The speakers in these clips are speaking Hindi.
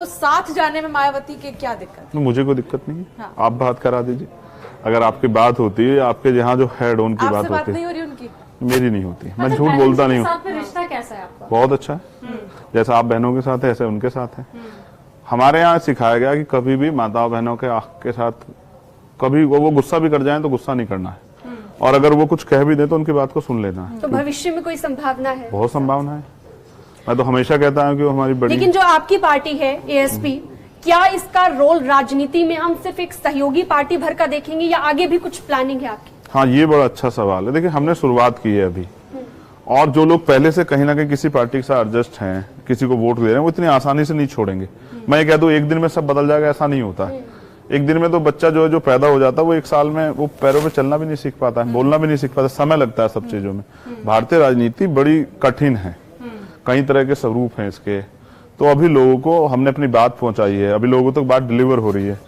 तो साथ जाने में मायावती के क्या दिक्कत? मुझे कोई दिक्कत नहीं है। हाँ। आप बात करा दीजिए। अगर आपकी बात होती है, आपके यहाँ जो हेड उनकी बात होती नहीं हो रही उनकी? मेरी नहीं होती। मैं झूठ बोलता नहीं हूँ। रिश्ता कैसा है आपका? बहुत अच्छा है। जैसा आप बहनों के साथ है ऐसे उनके साथ है। हमारे यहाँ सिखाया गया कि कभी भी माताओं बहनों के साथ कभी वो गुस्सा भी कर जाए तो गुस्सा नहीं करना है, और अगर वो कुछ कह भी दे तो उनकी बात को सुन लेना है। तो भविष्य में कोई संभावना है? बहुत संभावना है। मैं तो हमेशा कहता हूँ कि वो हमारी बड़ी। लेकिन जो आपकी पार्टी है एएसपी, क्या इसका रोल राजनीति में हम सिर्फ एक सहयोगी पार्टी भर का देखेंगे या आगे भी कुछ प्लानिंग है आपकी? हाँ, ये बड़ा अच्छा सवाल है। देखिए, हमने शुरुआत की है अभी, और जो लोग पहले से कहीं ना कहीं किसी पार्टी के साथ एडजस्ट हैं, किसी को वोट दे रहे हैं, वो इतनी आसानी से नहीं छोड़ेंगे। मैं ये कह दूं एक दिन में सब बदल जाएगा, ऐसा नहीं होता है। एक दिन में तो बच्चा जो पैदा हो जाता है वो एक साल में वो पैरों पे चलना भी नहीं सीख पाता है, बोलना भी नहीं सीख पाता, समय लगता है सब चीजों में। भारतीय राजनीति बड़ी कठिन है, कई तरह के स्वरूप हैं इसके। तो अभी लोगों को हमने अपनी बात पहुंचाई है, अभी लोगों तक बात डिलीवर हो रही है,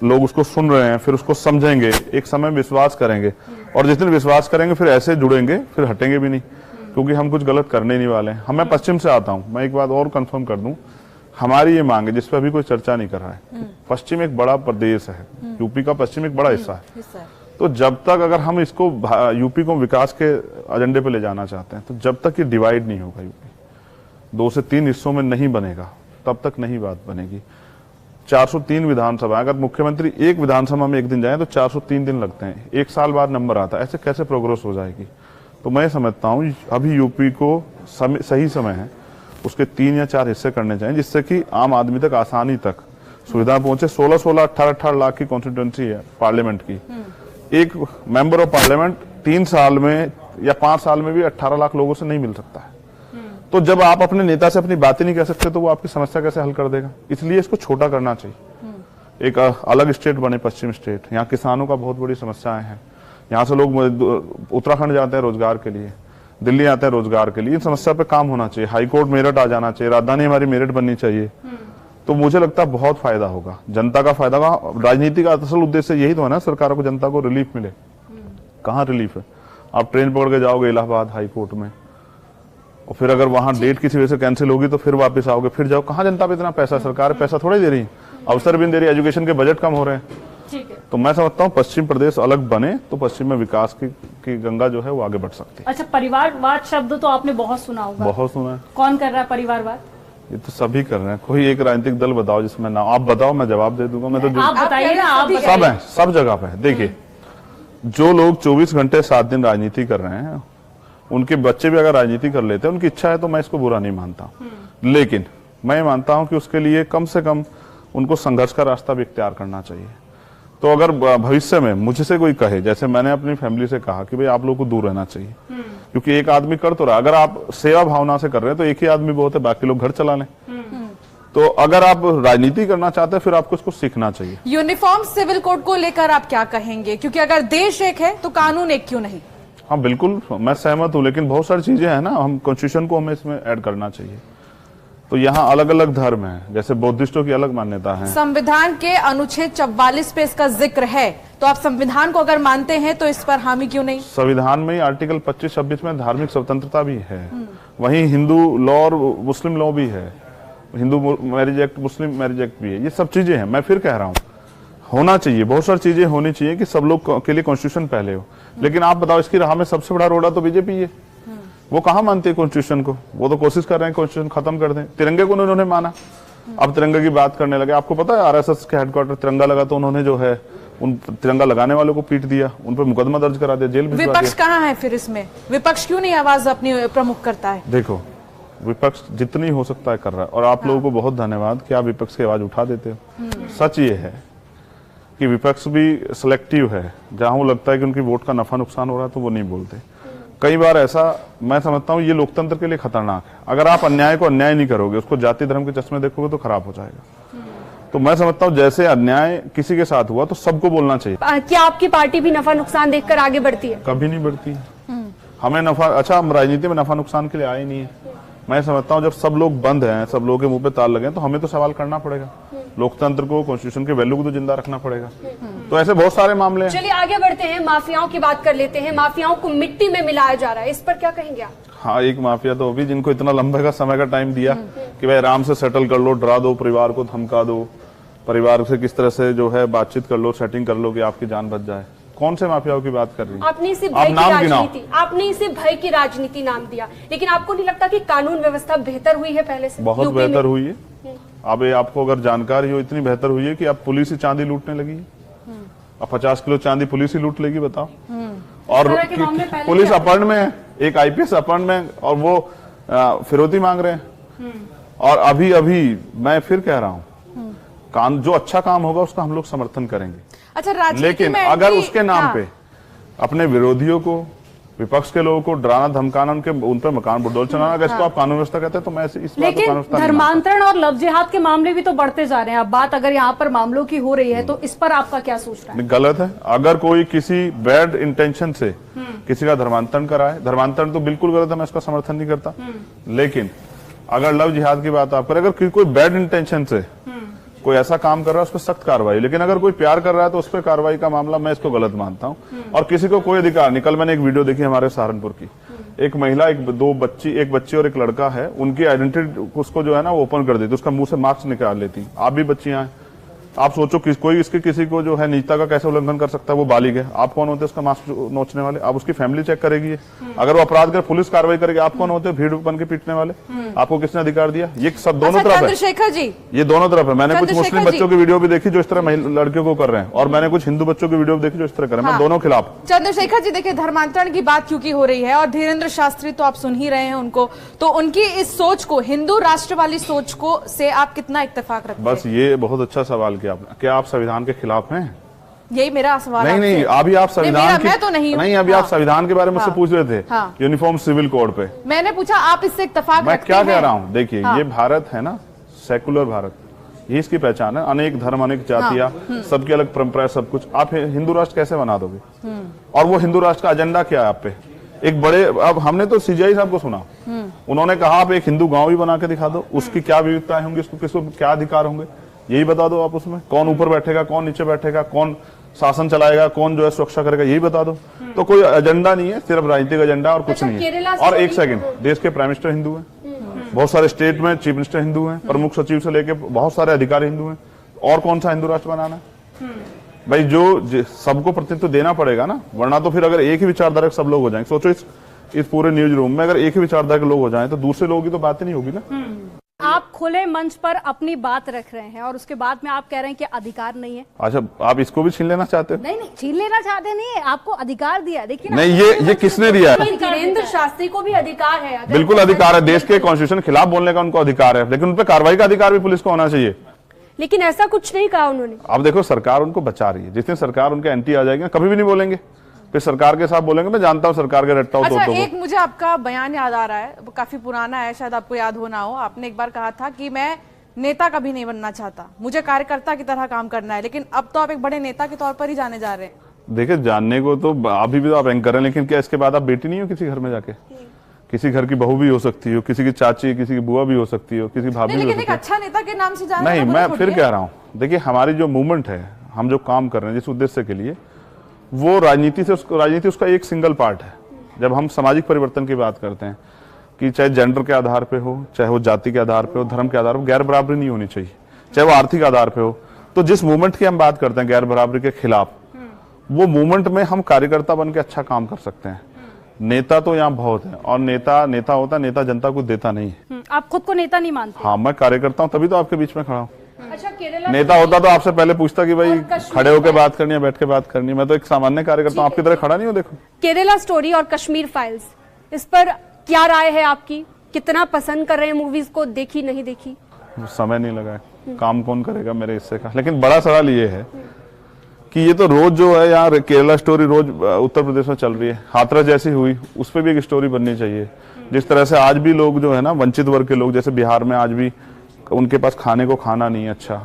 लोग उसको सुन रहे हैं, फिर उसको समझेंगे, एक समय विश्वास करेंगे, और जिस दिन विश्वास करेंगे फिर ऐसे जुड़ेंगे, फिर हटेंगे भी नहीं, क्योंकि हम कुछ गलत करने नहीं वाले हैं। मैं पश्चिम से आता हूं, मैं एक बात और कंफर्म कर दूं, हमारी ये मांग है जिस पर अभी कोई चर्चा नहीं कर रहा है। पश्चिम एक बड़ा प्रदेश है, यूपी का पश्चिम एक बड़ा हिस्सा है। तो जब तक अगर हम इसको यूपी को विकास के एजेंडे पे ले जाना चाहते हैं, तो जब तक ये डिवाइड नहीं होगा, यूपी 2 से 3 हिस्सों में नहीं बनेगा, तब तक नहीं बात बनेगी। 403 विधानसभा, अगर मुख्यमंत्री एक विधानसभा में एक दिन जाए तो 403 दिन लगते हैं, एक साल बाद नंबर आता है, ऐसे कैसे प्रोग्रेस हो जाएगी? तो मैं समझता हूँ अभी यूपी को सही समय है, उसके 3 या 4 हिस्से करने चाहिए, जिससे कि आम आदमी तक आसानी तक सुविधा पहुंचे। 16-16, 18-18 लाख की कॉन्स्टिट्यूंसी है पार्लियामेंट की। एक मेंबर ऑफ पार्लियामेंट 3 साल में या 5 साल में भी 18 लाख लोगों से नहीं मिल सकता है। तो जब आप अपने नेता से अपनी बातें नहीं कह सकते तो वो आपकी समस्या कैसे हल कर देगा? इसलिए इसको छोटा करना चाहिए। एक अलग स्टेट बने, पश्चिम स्टेट। यहाँ किसानों का बहुत बड़ी समस्याएं हैं। यहाँ से लोग उत्तराखंड जाते हैं रोजगार के लिए, दिल्ली आते हैं रोजगार के लिए। इन समस्या पे काम होना चाहिए। हाईकोर्ट मेरठ आ जाना चाहिए, राजधानी हमारी मेरठ बननी चाहिए। तो मुझे लगता है बहुत फायदा होगा, जनता का फायदा होगा। राजनीति का असल उद्देश्य यही तो है ना, सरकार को, जनता को रिलीफ मिले। कहाँ रिलीफ है? आप ट्रेन पकड़ के जाओगे इलाहाबाद हाईकोर्ट में, और फिर अगर वहां डेट किसी वजह से कैंसिल होगी तो फिर वापस आओगे, फिर जाओ। कहाँ जनता पे इतना पैसा? सरकार पैसा थोड़ा दे रही है, अवसर भी नहीं दे रही, एजुकेशन के बजट कम हो रहे हैं। तो मैं समझता हूँ पश्चिम प्रदेश अलग बने तो पश्चिम में विकास की गंगा जो है वो आगे बढ़ सकती है। अच्छा, परिवारवाद शब्द तो आपने बहुत सुना होगा। बहुत सुना है। कौन कर रहा है परिवारवाद? ये तो सभी कर रहे हैं। कोई एक राजनीतिक दल बताओ जिसमें ना, आप बताओ, मैं जवाब दे दूंगा। मैं तो आप बताइए ना, आप बताइए। सब है, सब जगह पे है। देखिए, जो लोग 24 घंटे 7 दिन राजनीति कर रहे हैं, उनके बच्चे भी अगर राजनीति कर लेते हैं, उनकी इच्छा है, तो मैं इसको बुरा नहीं मानता। लेकिन मैं मानता हूं कि उसके लिए कम से कम उनको संघर्ष का रास्ता भी इख्तियार करना चाहिए। तो अगर भविष्य में मुझसे कोई कहे, जैसे मैंने अपनी फैमिली से कहा कि भाई आप लोगों को दूर रहना चाहिए, क्योंकि एक आदमी कर तो रहा, अगर आप सेवा भावना से कर रहे हैं तो एक ही आदमी बहुत है, बाकी लोग घर चला लें। तो अगर आप राजनीति करना चाहते हैं फिर आपको इसको सीखना चाहिए। यूनिफॉर्म सिविल कोड को लेकर आप क्या कहेंगे? क्योंकि अगर देश एक है तो कानून एक क्यों नहीं? हाँ बिल्कुल, मैं सहमत हूँ, लेकिन बहुत सारी चीजें हैं ना, हम कॉन्स्टिट्यूशन को हमें इसमें ऐड करना चाहिए। तो यहाँ अलग अलग धर्म है, जैसे बौद्धिस्टों की अलग मान्यता है। संविधान के अनुच्छेद 44 पे इसका जिक्र है, तो आप संविधान को अगर मानते हैं तो इस पर हामी क्यों नहीं? संविधान में ही आर्टिकल 25-26 में धार्मिक स्वतंत्रता भी है। वहीं हिंदू लॉ और मुस्लिम लॉ भी है, हिंदू मैरिज एक्ट, मुस्लिम मैरिज एक्ट भी है। ये सब चीजें हैं। मैं फिर कह रहा हूँ, होना चाहिए, बहुत सारी चीजें होनी चाहिए कि सब लोग के लिए कॉन्स्टिट्यूशन पहले हो। लेकिन आप बताओ, इसकी राह में सबसे बड़ा रोड़ा तो बीजेपी है। वो कहाँ मानते हैं कॉन्स्टिट्यूशन को? वो तो कोशिश कर रहे हैं कॉन्स्टिट्यूशन खत्म कर दें। तिरंगे को उन्होंने माना, अब तिरंगे की बात करने लगे। आपको पता है आरएसएस के हेडक्वार्टर तिरंगा लगा तो उन्होंने जो है उन तिरंगा लगाने वालों को पीट दिया, उन पर मुकदमा दर्ज करा दिया, जेल भिजवा दिया। विपक्ष कहाँ है फिर इसमें? विपक्ष क्यों नहीं आवाज अपनी प्रमुख करता है? देखो, विपक्ष जितनी हो सकता है कर रहा है, और आप लोगों को बहुत धन्यवाद कि आप विपक्ष की आवाज उठा देते हो। सच ये है कि विपक्ष भी सिलेक्टिव है, जहां वो लगता है कि उनकी वोट का नफा नुकसान हो रहा है तो वो नहीं बोलते। कई बार ऐसा मैं समझता हूँ ये लोकतंत्र के लिए खतरनाक है। अगर आप अन्याय को अन्याय नहीं करोगे, उसको जाति धर्म के चश्मे देखोगे तो खराब हो जाएगा। तो मैं समझता हूँ जैसे अन्याय किसी के साथ हुआ तो सबको बोलना चाहिए। क्या आपकी पार्टी भी नफा नुकसान देखकर आगे बढ़ती है? कभी नहीं बढ़ती। हमें नफा, अच्छा, हम राजनीति में नफा नुकसान के लिए आए नहीं है। मैं समझता हूँ जब सब लोग बंद हैं, सब लोगों के मुंह पे ताल लगे, तो हमें तो सवाल करना पड़ेगा। लोकतंत्र को, कॉन्स्टिट्यूशन के वैल्यू को तो जिंदा रखना पड़ेगा। तो ऐसे बहुत सारे मामले हैं। चलिए आगे बढ़ते हैं, माफियाओं की बात कर लेते हैं। माफियाओं को मिट्टी में मिलाया जा रहा है, इस पर क्या कहेंगे आप? हाँ, एक माफिया तो भी जिनको इतना लंबे का समय का टाइम दिया कि भाई आराम से सेटल कर लो, डरा दो, परिवार को धमका दो, परिवार से किस तरह से जो है बातचीत कर लो, सेटिंग कर लो कि आपकी जान बच जाए। कौन से माफियाओं की बात कर रही है? आपने इसे भय की राजनीति नाम दिया, लेकिन आपको नहीं लगता कि कानून व्यवस्था बेहतर हुई है पहले से? बहुत बेहतर हुई है। अब आपको अगर जानकारी हो, इतनी बेहतर हुई है कि अब पुलिस ही चांदी लूटने लगी है। अब 50 किलो चांदी पुलिस ही लूट लेगी, बताओ। और पुलिस अपहरण में है, एक आईपीएस अपहरण में, और वो फिरौती मांग रहे हैं। और अभी अभी मैं फिर कह रहा हूँ, जो अच्छा काम होगा उसका हम लोग समर्थन करेंगे। अच्छा, लेकिन अगर उसके नाम पे अपने विरोधियों को, विपक्ष के लोगों को डराना, धमकाना, उन पर मकान बुलडोजर चलाना, अगर इसको आप कानून व्यवस्था कहते हैं तो मैं इस बात को कानून धर्मांतरण और लव जिहाद के मामले भी तो बढ़ते जा रहे हैं। अब बात अगर यहाँ पर मामलों की हो रही है तो इस पर आपका क्या सोच रहा है? गलत है। अगर कोई किसी बैड इंटेंशन से किसी का धर्मांतरण कराए, धर्मांतरण तो बिल्कुल गलत है, मैं इसका समर्थन नहीं करता। लेकिन अगर लव जिहाद की बात आप करें, अगर कोई बैड इंटेंशन से कोई ऐसा काम कर रहा है उस पर सख्त कार्रवाई, लेकिन अगर कोई प्यार कर रहा है तो उस पर कार्रवाई का मामला मैं इसको गलत मानता हूं। और किसी को कोई अधिकार नहीं। कल मैंने एक वीडियो देखी हमारे सहारनपुर की, एक महिला, एक बच्ची और एक लड़का है, उनकी आइडेंटिटी उसको जो है ना वो ओपन कर देती, उसका मुंह से मार्क्स निकाल लेती। आप भी बच्चियां हैं, आप सोचो कोई इसके किसी को जो है निजता का कैसे उल्लंघन कर सकता है? वो बालिग है, आप कौन होते हैं उसका मास्क नोचने वाले? आप उसकी फैमिली चेक करेगी। अगर वो अपराध कर पुलिस कार्रवाई करेगी, आप कौन होते हैं भीड़ बन के पीटने वाले? आपको किसने अधिकार दिया? ये सब दोनों तरफ है। चंद्रशेखर जी, ये दोनों तरफ है। मैंने कुछ मुस्लिम बच्चों की वीडियो भी देखी जो इस तरह लड़कियों को कर रहे हैं, और मैंने कुछ हिंदू बच्चों की वीडियो भी देखी जो इस तरह कर रहे हैं। मैं दोनों खिलाफ। चंद्रशेखर जी, देखिए धर्मांतरण की बात क्योंकि हो रही है, और धीरेन्द्र शास्त्री तो आप सुन ही रहे हैं उनको, तो उनकी इस सोच को, हिंदू राष्ट्र वाली सोच को से आप कितना इत्तेफाक रखते हैं? बस ये बहुत अच्छा सवाल किया आपने। क्या आप संविधान के खिलाफ हैं? यही मेरा सवाल। नहीं, अभी आप संविधान मैं तो नहीं, अभी आप संविधान के बारे में मुझसे पूछ रहे थे, यूनिफॉर्म सिविल कोड पे। मैंने पूछा आप इससे इत्तेफाक मैं क्या कह रहा हूँ? देखिए, ये भारत है ना, सेकुलर भारत, ये इसकी पहचान है। अनेक धर्म, अनेक जातियां, सबकी अलग परंपरा, सब कुछ। आप हिंदू राष्ट्र कैसे बना दोगे? और वो हिंदू राष्ट्र का एजेंडा क्या है आप पे? एक बड़े, अब हमने तो सीजीआई साहब को सुना, उन्होंने कहा आप एक हिंदू गांव भी बना के दिखा दो, उसकी क्या विविधताएं होंगी, उसको किसको क्या अधिकार होंगे, यही बता दो आप। उसमें कौन ऊपर बैठेगा, कौन नीचे बैठेगा, कौन शासन चलाएगा, कौन जो है सुरक्षा करेगा, यही बता दो। तो कोई एजेंडा नहीं है, सिर्फ राजनीतिक एजेंडा और कुछ नहीं है। और एक सेकंड, देश के प्राइम मिनिस्टर हिंदू हैं, बहुत सारे स्टेट में चीफ मिनिस्टर हिंदू हैं, प्रमुख सचिव से लेके बहुत सारे अधिकारी हिंदू हैं। और कौन सा हिंदू राष्ट्र बनाना है भाई? जो सबको प्रतिनिधित्व देना पड़ेगा ना, वरना तो फिर अगर एक ही विचारधारा के सब लोग हो जाएंगे, सोचो इस पूरे न्यूज रूम में अगर एक ही विचारधारा के लोग हो जाएं तो दूसरे लोगों की तो बात ही नहीं होगी ना। आप खुले मंच पर अपनी बात रख रहे हैं और उसके बाद में आप कह रहे हैं कि अधिकार नहीं है। अच्छा, आप इसको भी छीन लेना चाहते हो? नहीं, छीन लेना चाहते नहीं है, आपको अधिकार दिया। देखिए नहीं, ये किसने दिया है? धीरेन्द्र शास्त्री को भी अधिकार है। बिल्कुल अधिकार है, देश के कॉन्स्टिट्यूशन के खिलाफ बोलने का उनको अधिकार है, लेकिन उन पर कार्रवाई का अधिकार भी पुलिस को होना चाहिए। लेकिन ऐसा कुछ नहीं कहा उन्होंने। अब देखो, सरकार उनको बचा रही है, जिस दिन सरकार उनके एंटी आ जाएगी कभी भी नहीं बोलेंगे, फिर सरकार के साथ बोलेंगे। मैं जानता हूं सरकार के रट्टा। अच्छा, एक मुझे आपका बयान याद आ रहा है, काफी पुराना है, शायद आपको याद हो ना हो। आपने एक बार कहा था कि मैं नेता कभी नहीं बनना चाहता, मुझे कार्यकर्ता की तरह काम करना है, लेकिन अब तो आप एक बड़े नेता के तौर पर ही जाने जा रहे हैं। देखिए, जानने को तो अभी भी तो आप एंकर हैं, लेकिन क्या इसके बाद आप बेटी नहीं हो किसी घर में जाके? किसी घर की बहू भी हो सकती हो, किसी की चाची, किसी की बुआ भी हो सकती हो, किसी भाभी भी हो सकती है। अच्छा नेता के नाम से जाना नहीं, मैं फिर कह रहा हूँ, देखिए हमारी जो मूवमेंट है, हम जो काम कर रहे हैं जिस उद्देश्य के लिए, वो राजनीति उसका एक सिंगल पार्ट है। जब हम सामाजिक परिवर्तन की बात करते हैं कि चाहे जेंडर के आधार पे हो, चाहे वो जाति के आधार पे हो, धर्म के आधार पे, गैर बराबरी नहीं होनी चाहिए, चाहे वो आर्थिक आधार पे हो। तो जिस मूवमेंट की हम बात करते हैं गैर बराबरी के खिलाफ, वो मूवमेंट में हम कार्यकर्ता बन के अच्छा काम कर सकते हैं। नेता तो यहाँ बहुत है, और नेता होता है, नेता जनता को देता नहीं है। आप खुद को नेता नहीं मानते? हाँ, मैं कार्यकर्ता हूँ, तभी तो आपके बीच में खड़ा हूँ। अच्छा, नेता होता तो आपसे पहले पूछता कि भाई खड़े होकर बात करनी है, बैठ के बात करनी है। मैं तो एक सामान्य कार्यकर्ता हूँ, आपकी तरह खड़ा नहीं हूँ। देखो, केरला स्टोरी और कश्मीर फाइल्स, इस पर क्या राय है आपकी? कितना पसंद कर रहे हैं मूवीज को? देखी नहीं देखी? समय नहीं लगा है, काम कौन करेगा मेरे हिस्से का। लेकिन बड़ा सवाल ये है कि ये तो रोज जो है यार, केरला स्टोरी रोज उत्तर प्रदेश में चल रही है। हाथरस जैसी हुई, उस पर भी एक स्टोरी बननी चाहिए। जिस तरह से आज भी लोग जो है ना, वंचित वर्ग के लोग, जैसे बिहार में आज भी उनके पास खाने को खाना नहीं है अच्छा,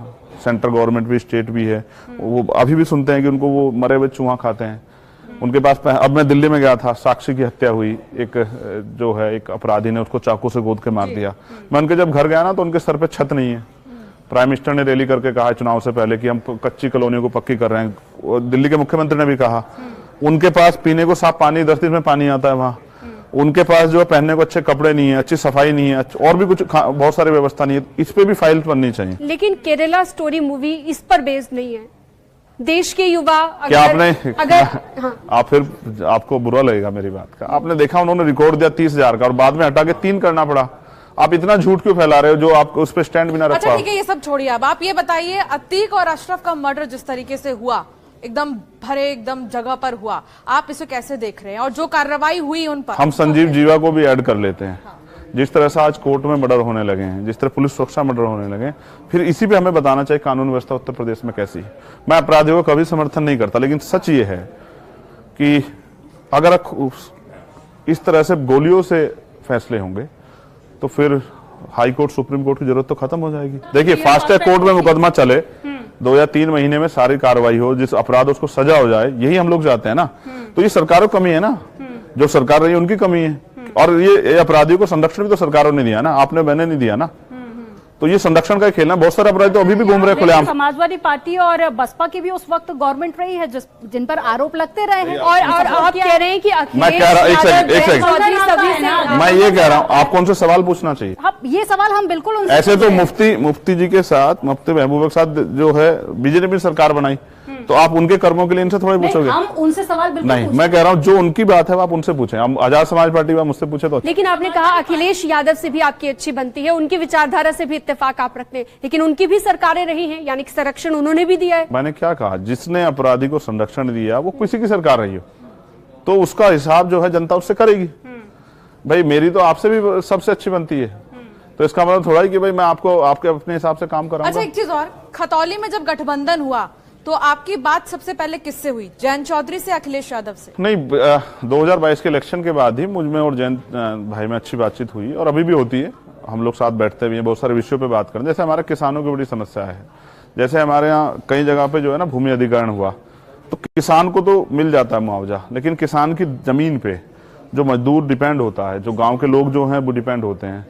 सेंट्रल गवर्नमेंट भी, स्टेट भी है, वो अभी भी सुनते हैं कि उनको वो मरे हुए चूहा खाते हैं उनके पास। अब मैं दिल्ली में गया था, साक्षी की हत्या हुई, एक जो है एक अपराधी ने उसको चाकू से गोद के मार दिया। मैं उनके जब घर गया ना, तो उनके सर पे छत नहीं है। प्राइम मिनिस्टर ने रैली करके कहा चुनाव से पहले कि हम कच्ची कॉलोनियों को पक्की कर रहे हैं। दिल्ली के मुख्यमंत्री ने भी कहा, उनके पास पीने को साफ पानी 10 दिन में पानी आता है वहां। उनके पास जो है पहनने को अच्छे कपड़े नहीं है, अच्छी सफाई नहीं है, और भी कुछ बहुत सारी व्यवस्था नहीं है। इस पे भी फाइल बननी चाहिए। लेकिन केरला स्टोरी मूवी इस पर बेस्ड नहीं है। देश के युवा क्या आपने हाँ। आप फिर आपको बुरा लगेगा मेरी बात का। आपने देखा उन्होंने रिकॉर्ड दिया 30,000 का और बाद में हटा के 3 करना पड़ा। आप इतना झूठ क्यों फैला रहे हो जो आप उस पर स्टैंड भी ना रख अच्छा पाओ? ठीक है, ये सब छोड़िए। अब आप ये बताइए, अतीक और अशरफ का मर्डर जिस तरीके से हुआ, एकदम भरे एकदम जगह पर हुआ, आप इसे कैसे देख रहे हैं? और जो कार्रवाई हुई उन पर, हम संजीव जीवा को भी ऐड कर लेते हैं। जिस तरह से आज कोर्ट में मर्डर होने लगे हैं, जिस तरह पुलिस सुरक्षा मर्डर होने लगे हैं, फिर इसी पे हमें बताना चाहिए कानून व्यवस्था उत्तर प्रदेश में कैसी है। मैं अपराधियों को कभी समर्थन नहीं करता, लेकिन सच ये है कि अगर इस तरह से गोलियों से फैसले होंगे तो फिर हाई कोर्ट सुप्रीम कोर्ट की जरूरत तो खत्म हो जाएगी। देखिए, फास्ट ट्रैक कोर्ट में मुकदमा चले, 2 या 3 महीने में सारी कार्रवाई हो, जिस अपराध उसको सजा हो जाए, यही हम लोग चाहते हैं ना। तो ये सरकारों की कमी है ना, जो सरकार रही है उनकी कमी है। और ये अपराधियों को संरक्षण भी तो सरकारों ने दिया ना, आपने मैंने नहीं दिया ना। तो ये संरक्षण का खेलना, बहुत सारे अपराधी तो अभी भी घूम रहे खुलेआम। समाजवादी पार्टी और बसपा की भी उस वक्त गवर्नमेंट रही है जिन पर आरोप लगते रहे हैं। और आप कह रहे हैं कि मैं कह रहा, एक सेकंड, मैं ये कह रहा हूँ आपको उनसे सवाल पूछना चाहिए। ये सवाल हम बिल्कुल उनसे ऐसे तो मुफ्ती जी के साथ, मुफ्ती महबूबा के साथ जो है बीजेपी ने सरकार बनाई, तो आप उनके कर्मों के लिए इनसे थोड़ा पूछोगे? हम उनसे सवाल बिल्कुल नहीं, मैं कह रहा हूं जो उनकी बात है वो आप उनसे पूछें। हम आजाद समाज पार्टी का मुझसे पूछे तो। लेकिन आपने कहा अखिलेश यादव से भी आपकी अच्छी बनती है, उनकी विचारधारा से भी इत्तेफाक आप रखते हैं, लेकिन उनकी भी सरकारें रही हैं, यानी कि संरक्षण उन्होंने भी दिया है। मैंने क्या कहा, जिसने अपराधी को संरक्षण दिया वो किसी की सरकार रही हो, तो उसका हिसाब जो है जनता उससे करेगी। भाई मेरी तो आपसे भी सबसे अच्छी बनती है, तो इसका मतलब थोड़ा ही कि भाई मैं आपको आपके अपने हिसाब से काम कराऊंगा। अच्छा एक चीज और, खतौली में जब गठबंधन हुआ तो आपकी बात सबसे पहले किससे हुई? जयंत चौधरी से, अखिलेश यादव से? नहीं, 2022 के इलेक्शन के बाद ही मुझ में और जयंत भाई में अच्छी बातचीत हुई, और अभी भी होती है। हम लोग साथ बैठते भी हैं, बहुत सारे विषयों पे बात करते हैं। जैसे हमारे किसानों की बड़ी समस्या है, जैसे हमारे यहाँ कई जगह पे जो है ना भूमि अधिग्रहण हुआ, तो किसान को तो मिल जाता है मुआवजा, लेकिन किसान की जमीन पे जो मजदूर डिपेंड होता है, जो गाँव के लोग जो है वो डिपेंड होते हैं,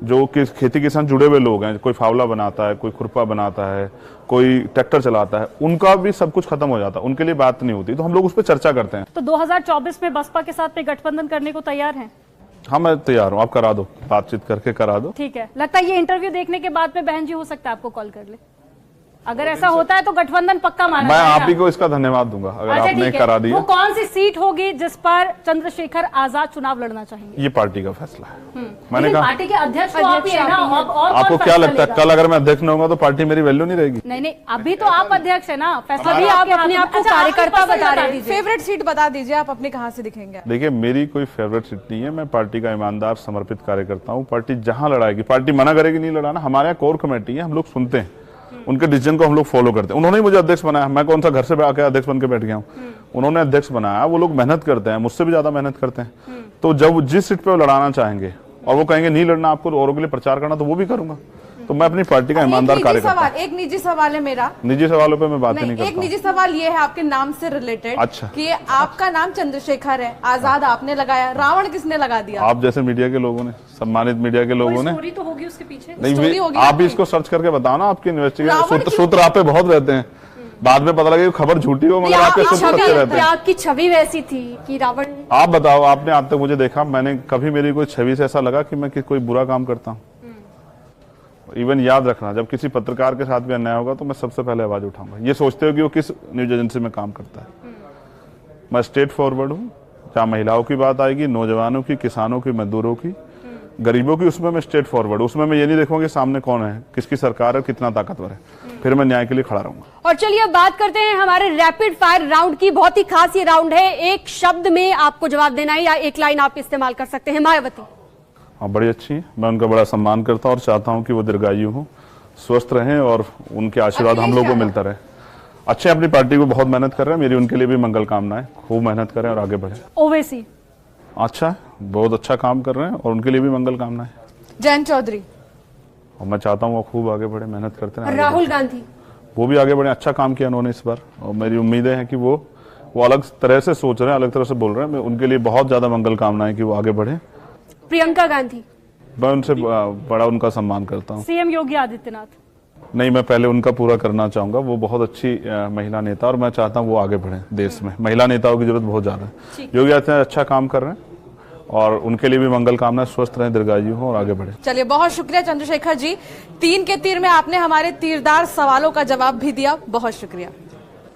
जो खेती किसान जुड़े हुए लोग हैं, कोई फावला बनाता है, कोई खुरपा बनाता है, कोई ट्रैक्टर चलाता है, उनका भी सब कुछ खत्म हो जाता है, उनके लिए बात नहीं होती। तो हम लोग उस पर चर्चा करते हैं। तो 2024 में बसपा के साथ में गठबंधन करने को तैयार हैं? हाँ, मैं तैयार हूँ, आप करा दो, बातचीत करके करा दो। ठीक है, लगता है ये इंटरव्यू देखने के बाद में बहन जी हो सकता है आपको कॉल कर ले। अगर ऐसा होता है तो गठबंधन पक्का माना मैं जाएगा। आप ही को इसका धन्यवाद दूंगा अगर अच्छा, आपने ठीक है। करा दिया। वो कौन सी सीट होगी जिस पर चंद्रशेखर आजाद चुनाव लड़ना चाहेंगे? ये पार्टी का फैसला है। मैंने लेकिन कहा पार्टी के अध्यक्ष तो आप ही है ना, और कौन आपको क्या फैसला लगता है लेगा? कल अगर मैं अध्यक्ष नहीं होगा तो पार्टी मेरी वैल्यू नहीं रहेगी? नहीं, अभी तो आप अध्यक्ष है ना, फैसला अभी भी आप आपके अपने हाथ आप में। को अच्छा, कार्यकर्ता आपकी बता पसंद रहे हैं। दीजिए। फेवरेट सीट बता दीजिए, आप अपने कहां से दिखेंगे? देखिए, मेरी कोई फेवरेट सीट नहीं है। मैं पार्टी का ईमानदार समर्पित कार्यकर्ता हूँ। पार्टी जहां लड़ाएगी, पार्टी मना करेगी नहीं लड़ाना, हमारे यहाँ कोर कमेटी है, हम लोग सुनते हैं, उनके डिसीजन को हम लोग फॉलो करते हैं। उन्होंने मुझे अध्यक्ष बनाया, मैं कौन सा घर से आके अध्यक्ष बन के बैठ गया हूँ? उन्होंने अध्यक्ष बनाया। वो लोग मेहनत करते हैं, मुझसे भी ज्यादा मेहनत करते हैं। तो जब जिस सीट पे वो लड़ाना चाहेंगे और वो कहेंगे नहीं लड़ना आपको, औरों के लिए प्रचार करना, तो वो भी करूंगा। तो मैं अपनी पार्टी का ईमानदार कार्यकर्ता। एक निजी सवाल है मेरा। निजी सवालों पे मैं बात नहीं एक करता। निजी सवाल ये है आपके नाम से रिलेटेड। अच्छा। कि आपका नाम चंद्रशेखर है, आजाद आपने लगाया, रावण किसने लगा दिया? आप जैसे मीडिया के लोगों ने, सम्मानित मीडिया के लोगों ने। स्टोरी तो होगी उसके पीछे। नहीं, स्टोरी होगी आप भी आपकी। इसको सर्च करके बताओ ना। आपकी इन्वेस्टिगेशन रावण सूत्र आप पे बहुत रहते हैं, बाद में पता लगे खबर झूठी हो, मगर आपके सूत्र सच्चे रहते हैं। आपकी छवि वैसी थी कि रावण। आप बताओ, आपने आज तक मुझे देखा, मैंने कभी मेरी कोई छवि से ऐसा लगा कि मैं कोई बुरा काम करता हूँ? इवन याद रखना, जब किसी पत्रकार के साथ भी अन्याय होगा तो मैं सबसे पहले आवाज उठाऊंगा। ये सोचते हो कि वो किस न्यूज एजेंसी में काम करता है। मैं स्ट्रेट फॉरवर्ड हूँ। जहाँ महिलाओं की बात आएगी, नौजवानों की, किसानों की, मजदूरों की, गरीबों की, उसमें मैं स्ट्रेट फॉरवर्ड। उसमें मैं ये नहीं देखूंगा कि सामने कौन है, किसकी सरकार है, कितना ताकतवर है, फिर मैं न्याय के लिए खड़ा रहूंगा। और चलिए अब बात करते हैं हमारे रैपिड फायर राउंड की। बहुत ही खास ये राउंड है, एक शब्द में आपको जवाब देना है या एक लाइन आप इस्तेमाल कर सकते हैं। मायावती। हाँ, बड़ी अच्छी है। मैं उनका बड़ा सम्मान करता हूँ और चाहता हूँ कि वो दीर्घायु हो, स्वस्थ रहें और उनके आशीर्वाद हम लोग को मिलता रहे। अच्छे अपनी पार्टी को बहुत मेहनत कर रहे हैं, मेरी उनके लिए भी मंगल कामनाएं। खूब मेहनत करें और आगे बढ़े। ओवैसी। अच्छा है, बहुत अच्छा काम कर रहे हैं और उनके लिए भी मंगल कामनाएं। जयंत चौधरी। और मैं चाहता हूँ वो खूब आगे बढ़े, मेहनत करते हैं। राहुल गांधी। वो भी आगे बढ़े, अच्छा काम किया उन्होंने इस बार, और मेरी उम्मीदें हैं कि वो अलग तरह से सोच रहे हैं, अलग तरह से बोल रहे हैं। मैं उनके लिए बहुत ज्यादा मंगल कामनाएं कि वो आगे बढ़े। प्रियंका गांधी। मैं उनसे बड़ा उनका सम्मान करता हूँ। सीएम योगी आदित्यनाथ। नहीं, मैं पहले उनका पूरा करना चाहूंगा। वो बहुत अच्छी महिला नेता, और मैं चाहता हूँ वो आगे बढ़े। देश में महिला नेताओं की जरूरत बहुत ज्यादा है। योगी आदित्यनाथ अच्छा काम कर रहे हैं और उनके लिए भी मंगल कामना, स्वस्थ रहें, दीर्घायु हो और आगे बढ़े। चलिए, बहुत शुक्रिया चंद्रशेखर जी। 3 के तीर में आपने हमारे तीरदार सवालों का जवाब भी दिया, बहुत शुक्रिया।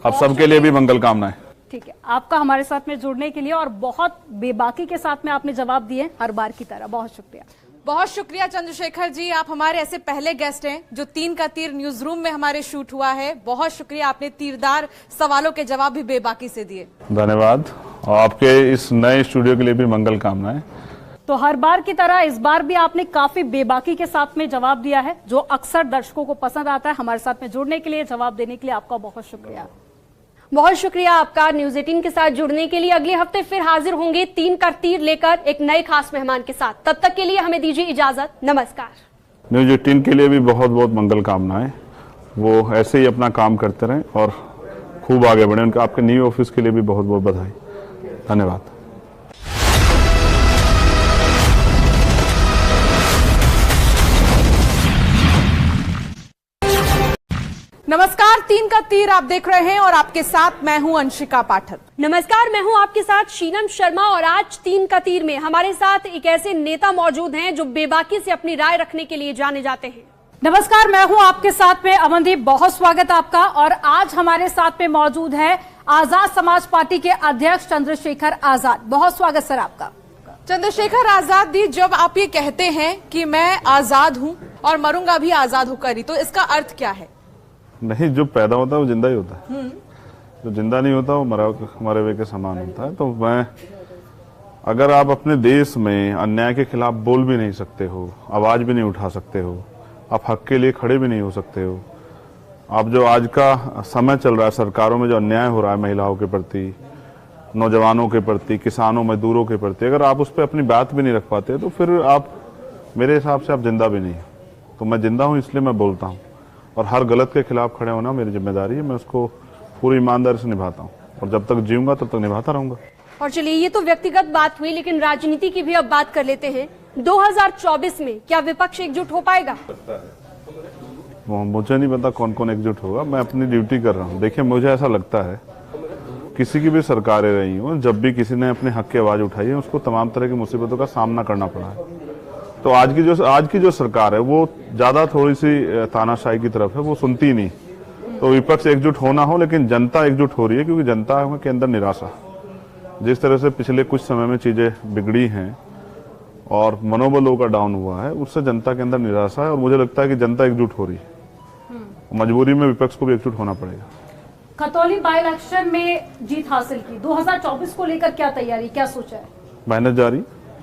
अब सबके लिए भी मंगल कामनाएं। ठीक है, आपका हमारे साथ में जुड़ने के लिए और बहुत बेबाकी के साथ में आपने जवाब दिए हर बार की तरह, बहुत शुक्रिया। बहुत शुक्रिया चंद्रशेखर जी, आप हमारे ऐसे पहले गेस्ट हैं जो 3 का तीर न्यूज रूम में हमारे शूट हुआ है। बहुत शुक्रिया, आपने तीरदार सवालों के जवाब भी बेबाकी से दिए। धन्यवाद, और आपके इस नए स्टूडियो के लिए भी मंगल कामनाएं। तो हर बार की तरह इस बार भी आपने काफी बेबाकी के साथ में जवाब दिया है, जो अक्सर दर्शकों को पसंद आता है। हमारे साथ में जुड़ने के लिए, जवाब देने के लिए आपका बहुत शुक्रिया। बहुत शुक्रिया आपका न्यूज 18 के साथ जुड़ने के लिए। अगले हफ्ते फिर हाजिर होंगे 3 का तीर लेकर एक नए खास मेहमान के साथ। तब तक के लिए हमें दीजिए इजाजत, नमस्कार। न्यूज 18 के लिए भी बहुत बहुत मंगल कामनाएं। वो ऐसे ही अपना काम करते रहें और खूब आगे बढ़े। उनका आपके न्यू ऑफिस के लिए भी बहुत बहुत बधाई। धन्यवाद। नमस्कार, 3 का तीर आप देख रहे हैं और आपके साथ मैं हूं अंशिका पाठक। नमस्कार, मैं हूं आपके साथ शीनम शर्मा और आज 3 का तीर में हमारे साथ एक ऐसे नेता मौजूद हैं जो बेबाकी से अपनी राय रखने के लिए जाने जाते हैं। नमस्कार, मैं हूं आपके साथ में अमनदीप, बहुत स्वागत आपका। और आज हमारे साथ में मौजूद है आजाद समाज पार्टी के अध्यक्ष चंद्रशेखर आजाद, बहुत स्वागत सर आपका। चंद्रशेखर आजाद जी, जब आप ये कहते हैं कि मैं आजाद हूं और मरूंगा भी आजाद होकर ही, तो इसका अर्थ क्या है? नहीं, जो पैदा होता है वो जिंदा ही होता है, जो जिंदा नहीं होता वो मरे हुए के समान होता है। तो मैं, अगर आप अपने देश में अन्याय के खिलाफ बोल भी नहीं सकते हो, आवाज भी नहीं उठा सकते हो, आप हक के लिए खड़े भी नहीं हो सकते हो, आप जो आज का समय चल रहा है, सरकारों में जो अन्याय हो रहा है महिलाओं के प्रति, नौजवानों के प्रति, किसानों, मजदूरों के प्रति, अगर आप उस पर अपनी बात भी नहीं रख पाते तो फिर आप, मेरे हिसाब से आप जिंदा भी नहीं। तो मैं जिंदा हूं, इसलिए मैं बोलता हूं, और हर गलत के खिलाफ खड़े होना मेरी जिम्मेदारी है। मैं उसको पूरी ईमानदारी से निभाता हूँ और जब तक जीऊंगा तब तक निभाता रहूंगा। और चलिए, ये तो व्यक्तिगत बात हुई, लेकिन राजनीति की भी अब बात कर लेते हैं। 2024 में क्या विपक्ष एकजुट हो पाएगा? मुझे नहीं पता कौन कौन एकजुट होगा, मैं अपनी ड्यूटी कर रहा हूँ। देखिए, मुझे ऐसा लगता है किसी की भी सरकारें रही हो, जब भी किसी ने अपने हक की आवाज उठाई है उसको तमाम तरह की मुसीबतों का सामना करना पड़ा है। तो आज की जो सरकार है वो ज्यादा थोड़ी सी तानाशाही की तरफ है, वो सुनती नहीं। तो विपक्ष एकजुट होना हो, लेकिन जनता एकजुट हो रही है, क्योंकि जनता के अंदर निराशा, जिस तरह से पिछले कुछ समय में चीजें बिगड़ी हैं और मनोबल लोगों का डाउन हुआ है, उससे जनता के अंदर निराशा है। और मुझे लगता है कि जनता एकजुट हो रही है, मजबूरी में विपक्ष को भी एकजुट होना पड़ेगा। खतौली बाई इलेक्शन में जीत हासिल की, 2024 को लेकर क्या तैयारी, क्या सोचा है? मेहनत जारी,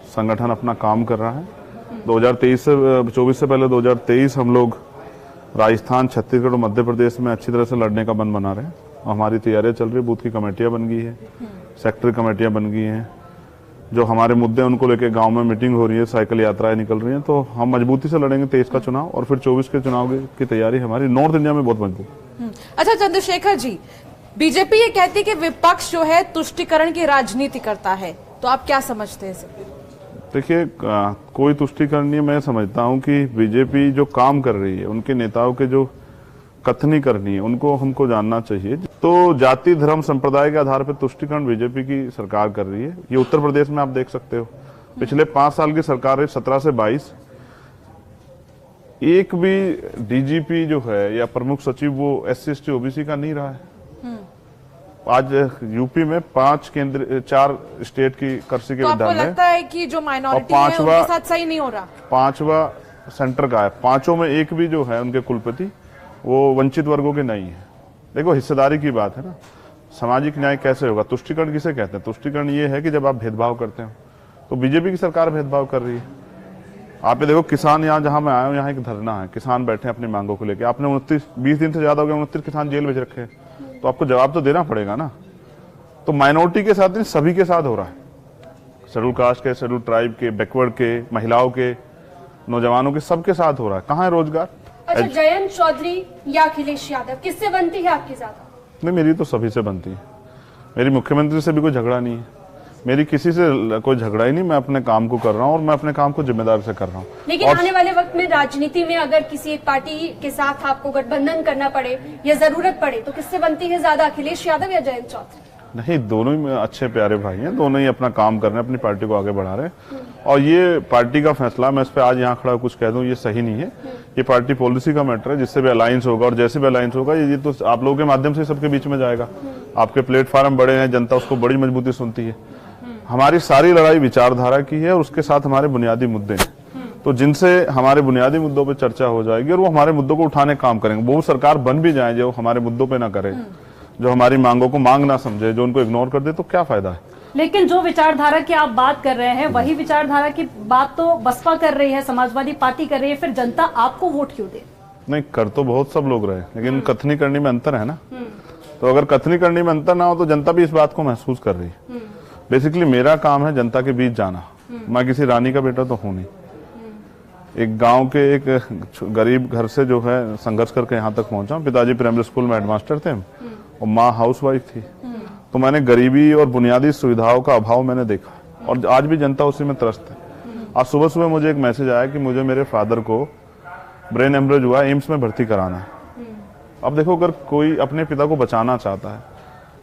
संगठन अपना काम कर रहा है। 2024 से पहले 2023 हम लोग राजस्थान, छत्तीसगढ़ और मध्य प्रदेश में अच्छी तरह से लड़ने का मन बना रहे हैं। हमारी तैयारियां चल रही है, बूथ की कमेटियां बन गई है, सेक्टर कमेटियां बन गई हैं, जो हमारे मुद्दे उनको लेके गांव में मीटिंग हो रही है, साइकिल यात्राएं निकल रही हैं। तो हम मजबूती से लड़ेंगे 23 का चुनाव, और फिर 24 के चुनाव की तैयारी हमारी नॉर्थ इंडिया में बहुत मजबूत। अच्छा चंद्रशेखर जी, बीजेपी ये कहती है कि विपक्ष जो है तुष्टीकरण की राजनीति करता है, तो आप क्या समझते हैं इसे? देखिए, कोई तुष्टीकरण नहीं। मैं समझता हूं कि बीजेपी जो काम कर रही है, उनके नेताओं के जो कथनी करनी है, उनको हमको जानना चाहिए। तो जाति, धर्म, संप्रदाय के आधार पर तुष्टीकरण बीजेपी की सरकार कर रही है। ये उत्तर प्रदेश में आप देख सकते हो, पिछले 5 साल की सरकार है, 17 से 22, एक भी डीजीपी जो है या प्रमुख सचिव वो SC ST OBC का नहीं रहा है। आज यूपी में 4 स्टेट की कृषि के तो आपको विद्यालय, लगता है कि जो माइनॉरिटी है उनके साथ सही नहीं हो रहा? 5वां सेंटर का है, 5 में एक भी जो है उनके कुलपति वो वंचित वर्गों के नहीं है। देखो, हिस्सेदारी की बात है ना, सामाजिक न्याय कैसे होगा? तुष्टीकरण किसे कहते हैं? तुष्टीकरण ये है कि जब आप भेदभाव करते हो। तो बीजेपी की सरकार भेदभाव कर रही है। आप ये देखो, किसान यहाँ, जहां मैं आया हूँ, यहाँ एक धरना है, किसान बैठे हैं अपनी मांगों को लेकर। आपने 20 दिन से ज्यादा हो गया, 29 किसान जेल भेज रखे हैं, तो आपको जवाब तो देना पड़ेगा ना। तो माइनॉरिटी के साथ नहीं, सभी के साथ हो रहा है, शेड्यूल कास्ट के, शेड्यूल ट्राइब के, बैकवर्ड के, महिलाओं के, नौजवानों के, सबके साथ हो रहा है। कहाँ है रोजगार? अच्छा, जयंत चौधरी या अखिलेश यादव, किससे बनती है आपकी ज्यादा? नहीं, मेरी तो सभी से बनती है। मेरी मुख्यमंत्री से भी कोई झगड़ा नहीं है, मेरी किसी से कोई झगड़ा ही नहीं। मैं अपने काम को कर रहा हूँ और मैं अपने काम को जिम्मेदारी से कर रहा हूँ। लेकिन आने वाले वक्त में राजनीति में अगर किसी एक पार्टी के साथ आपको गठबंधन करना पड़े या जरूरत पड़े, तो किससे बनती है ज्यादा, अखिलेश यादव या जयंत चौधरी? नहीं, दोनों ही अच्छे प्यारे भाई हैं, दोनों ही अपना काम कर रहे हैं, अपनी पार्टी को आगे बढ़ा रहे हैं। और ये पार्टी का फैसला, मैं इस पे आज यहाँ खड़ा कुछ कह दूं ये सही नहीं है। ये पार्टी पॉलिसी का मैटर है, जिससे भी अलायंस होगा और जैसे भी अलायंस होगा ये तो आप लोगों के माध्यम से सबके बीच में जाएगा। आपके प्लेटफॉर्म बड़े हैं, जनता उसको बड़ी मजबूती सुनती है। हमारी सारी लड़ाई विचारधारा की है और उसके साथ हमारे बुनियादी मुद्दे हैं। तो जिनसे हमारे बुनियादी मुद्दों पे चर्चा हो जाएगी और वो हमारे मुद्दों को उठाने काम करेंगे। वो सरकार बन भी जाए जो हमारे मुद्दों पे ना करे, जो हमारी मांगों को मांग ना समझे, जो उनको इग्नोर कर दे, तो क्या फायदा है। लेकिन जो विचारधारा की आप बात कर रहे हैं वही विचारधारा की बात तो बसपा कर रही है, समाजवादी पार्टी कर रही है, फिर जनता आपको वोट क्यों दे? नहीं, कर तो बहुत सब लोग रहे, लेकिन कथनी करनी में अंतर है ना। तो अगर कथनी करनी में अंतर ना हो तो जनता भी इस बात को महसूस कर रही है। बेसिकली मेरा काम है जनता के बीच जाना। मैं किसी रानी का बेटा तो हूं नहीं। एक गांव के एक गरीब घर से जो है संघर्ष करके यहाँ तक पहुंचा। पिताजी प्राइमरी स्कूल में हेडमास्टर थे और माँ हाउसवाइफ थी। तो मैंने गरीबी और बुनियादी सुविधाओं का अभाव मैंने देखा और आज भी जनता उसी में त्रस्त है। आज सुबह सुबह मुझे एक मैसेज आया कि मुझे मेरे फादर को ब्रेन हेमरेज हुआ, एम्स में भर्ती कराना है। अब देखो, अगर कोई अपने पिता को बचाना चाहता है,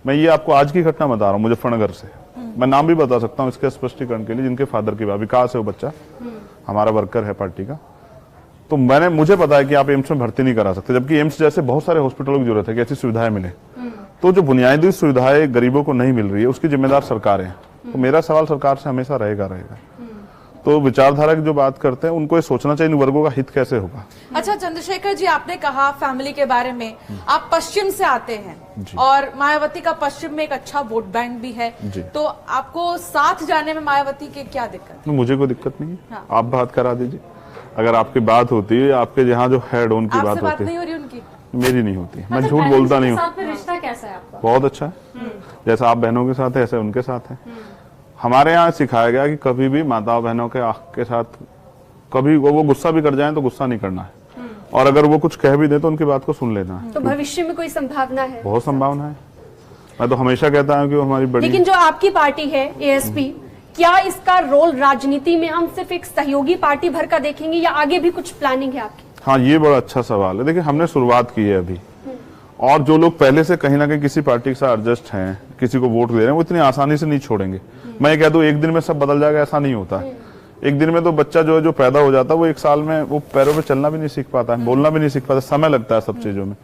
मैं ये आपको आज की घटना बता रहा हूँ मुजफ्फरनगर से, मैं नाम भी बता सकता हूँ इसके स्पष्टीकरण के लिए, जिनके फादर की विकास है वो बच्चा, हमारा वर्कर है पार्टी का। तो मुझे पता है कि आप एम्स में भर्ती नहीं करा सकते, जबकि एम्स जैसे बहुत सारे हॉस्पिटलों की जरूरत है कि ऐसी सुविधाएं मिले। तो जो बुनियादी सुविधाएं गरीबों को नहीं मिल रही है उसकी जिम्मेदार सरकार है। तो मेरा सवाल सरकार से हमेशा रहेगा। तो विचारधारा की जो बात करते हैं उनको ये सोचना चाहिए इन वर्गों का हित कैसे होगा। अच्छा चंद्रशेखर जी, आपने कहा फैमिली के बारे में, आप पश्चिम से आते हैं और मायावती का पश्चिम में एक अच्छा वोट बैंक भी है, तो आपको साथ जाने में मायावती के क्या दिक्कत? मुझे कोई दिक्कत नहीं है। आप बात करा दीजिए। अगर आपकी बात होती है, आपके जहाँ जो हेड उनकी बात होती नहीं हो रही उनकी, मेरी नहीं होती। मैं झूठ बोलता नहीं हूँ। रिश्ता कैसा है आपका? बहुत अच्छा है। जैसा आप बहनों के साथ है ऐसे उनके साथ है। हमारे यहाँ सिखाया गया कि कभी भी माता बहनों के साथ कभी वो गुस्सा भी कर जाएं तो गुस्सा नहीं करना है, और अगर वो कुछ कह भी दे तो उनकी बात को सुन लेना है। तो भविष्य में कोई संभावना है? बहुत संभावना है। मैं तो हमेशा कहता हूँ कि वो हमारी बड़ी। लेकिन जो आपकी पार्टी है एएसपी, क्या इसका रोल राजनीति में हम सिर्फ एक सहयोगी पार्टी भर का देखेंगे या आगे भी कुछ प्लानिंग है आपकी? हाँ, ये बड़ा अच्छा सवाल है। देखिए, हमने शुरुआत की है अभी, और जो लोग पहले से कहीं ना कहीं किसी पार्टी के साथ एडजस्ट हैं, किसी को वोट दे रहे हैं, वो इतनी आसानी से नहीं छोड़ेंगे। मैं ये कह दूं एक दिन में सब बदल जाएगा, ऐसा नहीं होता है। एक दिन में तो बच्चा जो पैदा हो जाता है वो एक साल में वो पैरों पे चलना भी नहीं सीख पाता है, बोलना भी नहीं सीख पाता, समय लगता है सब चीजों में।